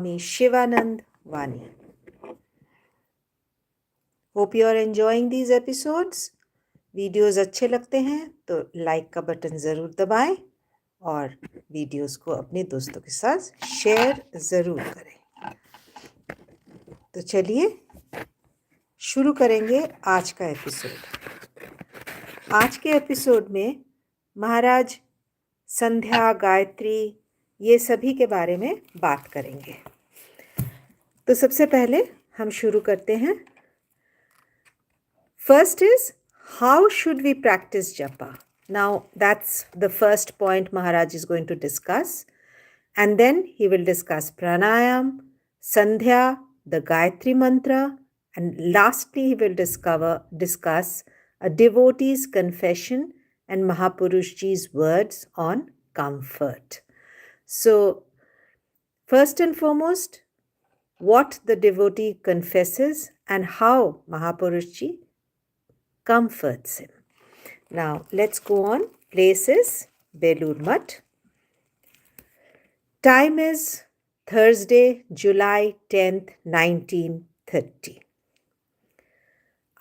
Shivananda Vani. Hope you are enjoying these episodes. Videos अच्छे लगते हैं तो लाइक का बटन ज़रूर दबाएं और वीडियोस को अपने दोस्तों के साथ शेयर ज़रूर करें। तो चलिए शुरू करेंगे आज का एपिसोड। आज के एपिसोड में महाराज संध्या, गायत्री, ये सभी के बारे में बात करेंगे। तो सबसे पहले हम शुरू करते हैं। First is, how should we practice japa? Now, that's the first point Maharaj is going to discuss. And then he will discuss pranayam, sandhya, the Gayatri mantra, and lastly he will discuss a devotee's confession and Mahapurushji's words on comfort. So, first and foremost, what the devotee confesses and how Mahapurushji comforts him. Now, let's go on. Place is Belur Math. Time is Thursday, July 10th, 1930.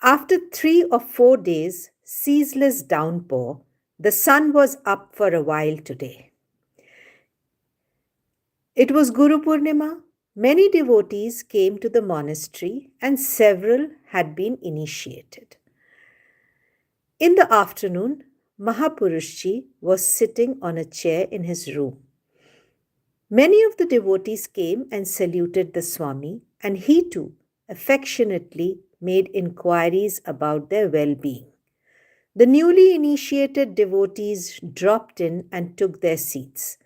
After 3 or 4 days, ceaseless downpour, the sun was up for a while today. It was Guru Purnima. Many devotees came to the monastery and several had been initiated. In the afternoon, Mahapurushji was sitting on a chair in his room. Many of the devotees came and saluted the Swami, and he too affectionately made inquiries about their well-being. The newly initiated devotees dropped in and took their seats.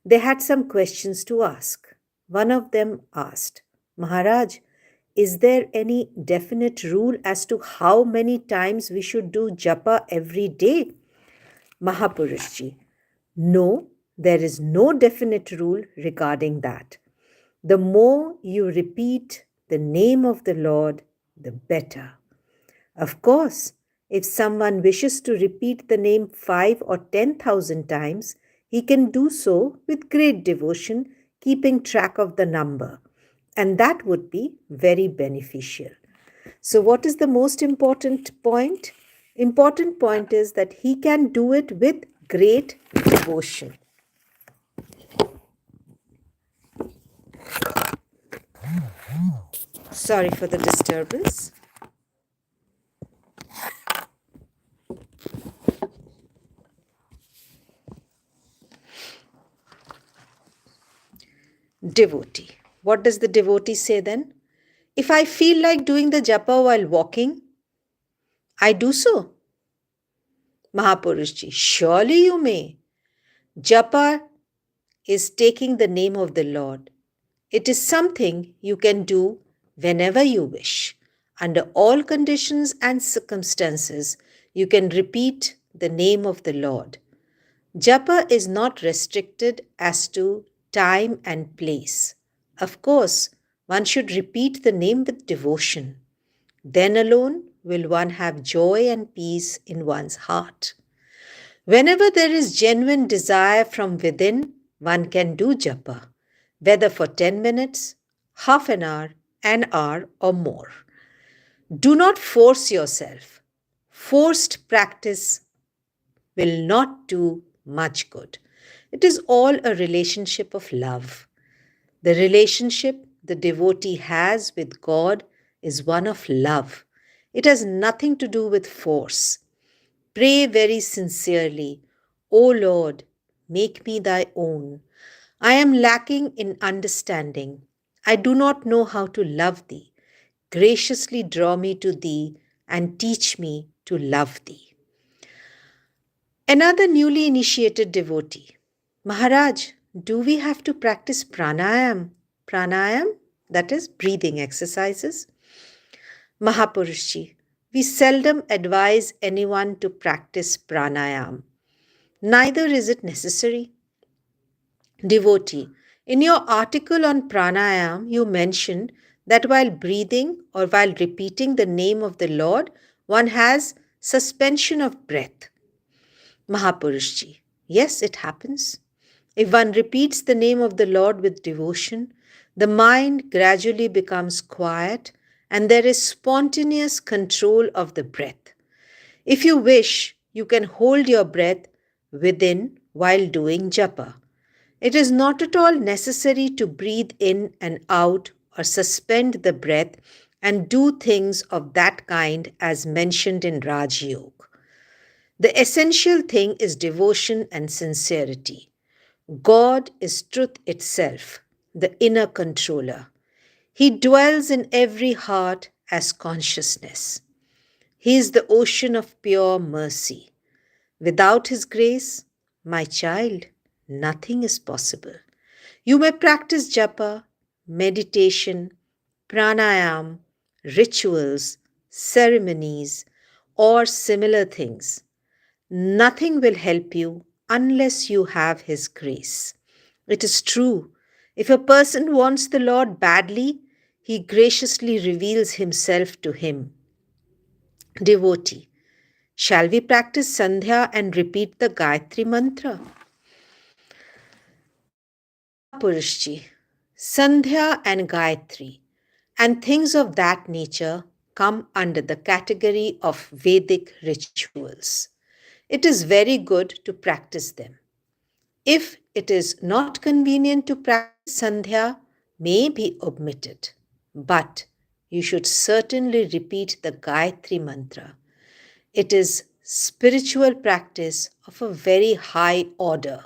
They had some questions to ask. One of them asked, "Maharaj, is there any definite rule as to how many times we should do japa every day?" Mahapurushji: "No, there is no definite rule regarding that. The more you repeat the name of the Lord, the better. Of course, if someone wishes to repeat the name 5 or 10,000 times, he can do so with great devotion, keeping track of the number. And that would be very beneficial." So what is the most important point? Important point is that he can do it with great devotion. Sorry for the disturbance. Devotee. What does the devotee say then? If I feel like doing the japa while walking, I do so. Mahapurushji: "Surely you may. Japa is taking the name of the Lord. It is something you can do whenever you wish. Under all conditions and circumstances, you can repeat the name of the Lord. Japa is not restricted as to time and place. Of course, one should repeat the name with devotion. Then alone will one have joy and peace in one's heart. Whenever there is genuine desire from within, one can do japa, whether for 10 minutes, half an hour or more. Do not force yourself. Forced practice will not do much good. It is all a relationship of love. The relationship the devotee has with God is one of love. It has nothing to do with force. Pray very sincerely, O Lord, make me thy own. I am lacking in understanding. I do not know how to love thee. Graciously draw me to thee and teach me to love thee." Another newly initiated devotee: "Maharaj, do we have to practice pranayam?" Pranayam, that is breathing exercises. Mahapurushji: "We seldom advise anyone to practice pranayam. Neither is it necessary." Devotee: "In your article on pranayam, you mentioned that while breathing or while repeating the name of the Lord, one has suspension of breath." Mahapurushji: "Yes, it happens. If one repeats the name of the Lord with devotion, The mind gradually becomes quiet and there is spontaneous control of the breath. If you wish, you can hold your breath within while doing japa. It is not at all necessary to breathe in and out or suspend the breath and do things of that kind as mentioned in Raj Yoga. The essential thing is devotion and sincerity. God is truth itself, the inner controller. He dwells in every heart as consciousness. He is the ocean of pure mercy. Without His grace, my child, nothing is possible. You may practice japa, meditation, pranayam, rituals, ceremonies, or similar things. Nothing will help you unless you have His grace. It is true. If a person wants the Lord badly, He graciously reveals Himself to him. Devotee, shall we practice Sandhya and repeat the Gayatri mantra? Mahapurushji, Sandhya and Gayatri and things of that nature come under the category of Vedic rituals. It is very good to practice them. If it is not convenient to practice Sandhya, may be omitted. But you should certainly repeat the Gayatri mantra. It is spiritual practice of a very high order.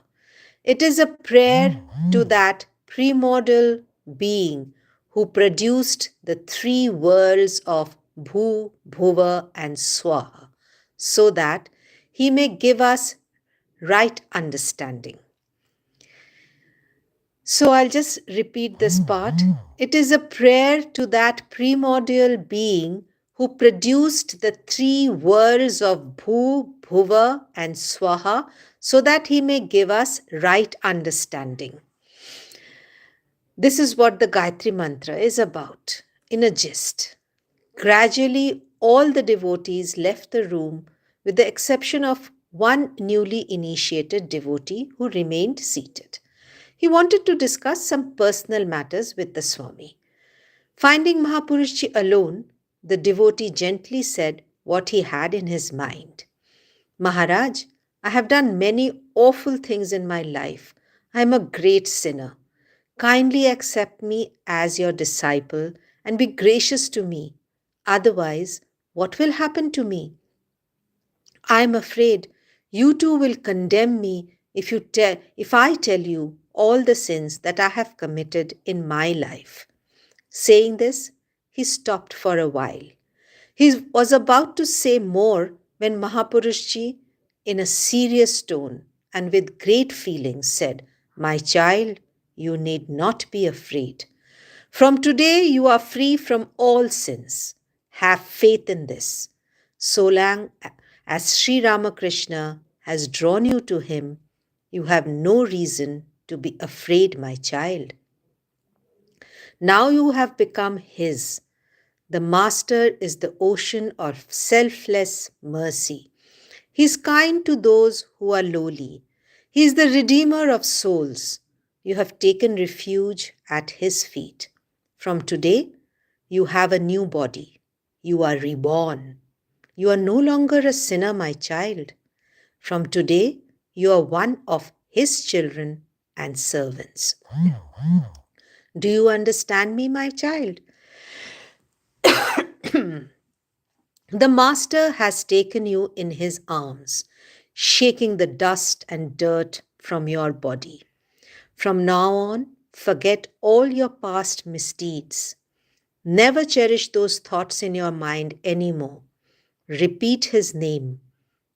It is a prayer to that primordial being who produced the three worlds of Bhu, Bhuva, and Swaha, so that he may give us right understanding. So I'll just repeat this part. It is a prayer to that primordial being who produced the three worlds of Bhu, Bhuva, and Swaha so that he may give us right understanding. This is what the Gayatri Mantra is about, in a gist. Gradually, all the devotees left the room with the exception of one newly initiated devotee who remained seated. He wanted to discuss some personal matters with the Swami. Finding Mahapurushji alone, the devotee gently said what he had in his mind. Maharaj, I have done many awful things in my life. I am a great sinner. Kindly accept me as your disciple and be gracious to me. Otherwise, what will happen to me? I am afraid you too will condemn me if I tell you all the sins that I have committed in my life. Saying this, he stopped for a while. He was about to say more when Mahapurushji, in a serious tone and with great feeling, said, My child, you need not be afraid. From today, you are free from all sins. Have faith in this. So long as Sri Ramakrishna has drawn you to him, you have no reason to be afraid, my child. Now you have become his. The Master is the ocean of selfless mercy. He is kind to those who are lowly. He is the Redeemer of souls. You have taken refuge at His feet. From today, you have a new body. You are reborn. You are no longer a sinner, my child. From today, you are one of His children and servants. Do you understand me, my child? The Master has taken you in His arms, shaking the dust and dirt from your body. From now on, forget all your past misdeeds. Never cherish those thoughts in your mind anymore. Repeat His name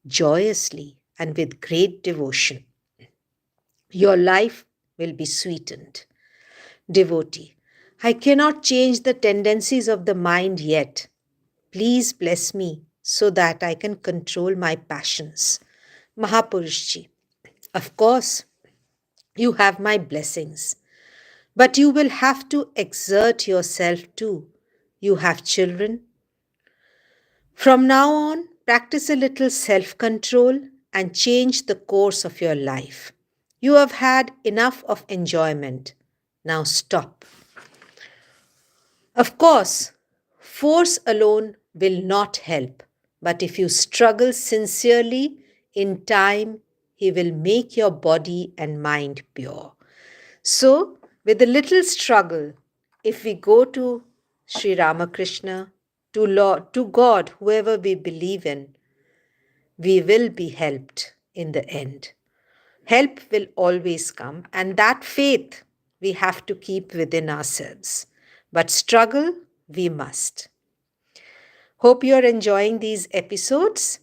joyously and with great devotion. Your life will be sweetened. Devotee, I cannot change the tendencies of the mind yet. Please bless me so that I can control my passions. Mahapurushji, of course, you have my blessings. But you will have to exert yourself too. You have children. From now on, practice a little self control and change the course of your life. You have had enough of enjoyment. Now stop. Of course, force alone will not help, but if you struggle sincerely, in time, He will make your body and mind pure. So, with a little struggle, if we go to Sri Ramakrishna, to Lord, to God, whoever we believe in, we will be helped in the end. Help will always come, and that faith we have to keep within ourselves. But struggle, we must. Hope you're enjoying these episodes.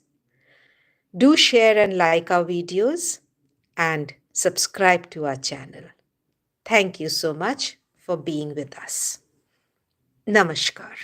Do share and like our videos and subscribe to our channel. Thank you so much for being with us. Namaskar.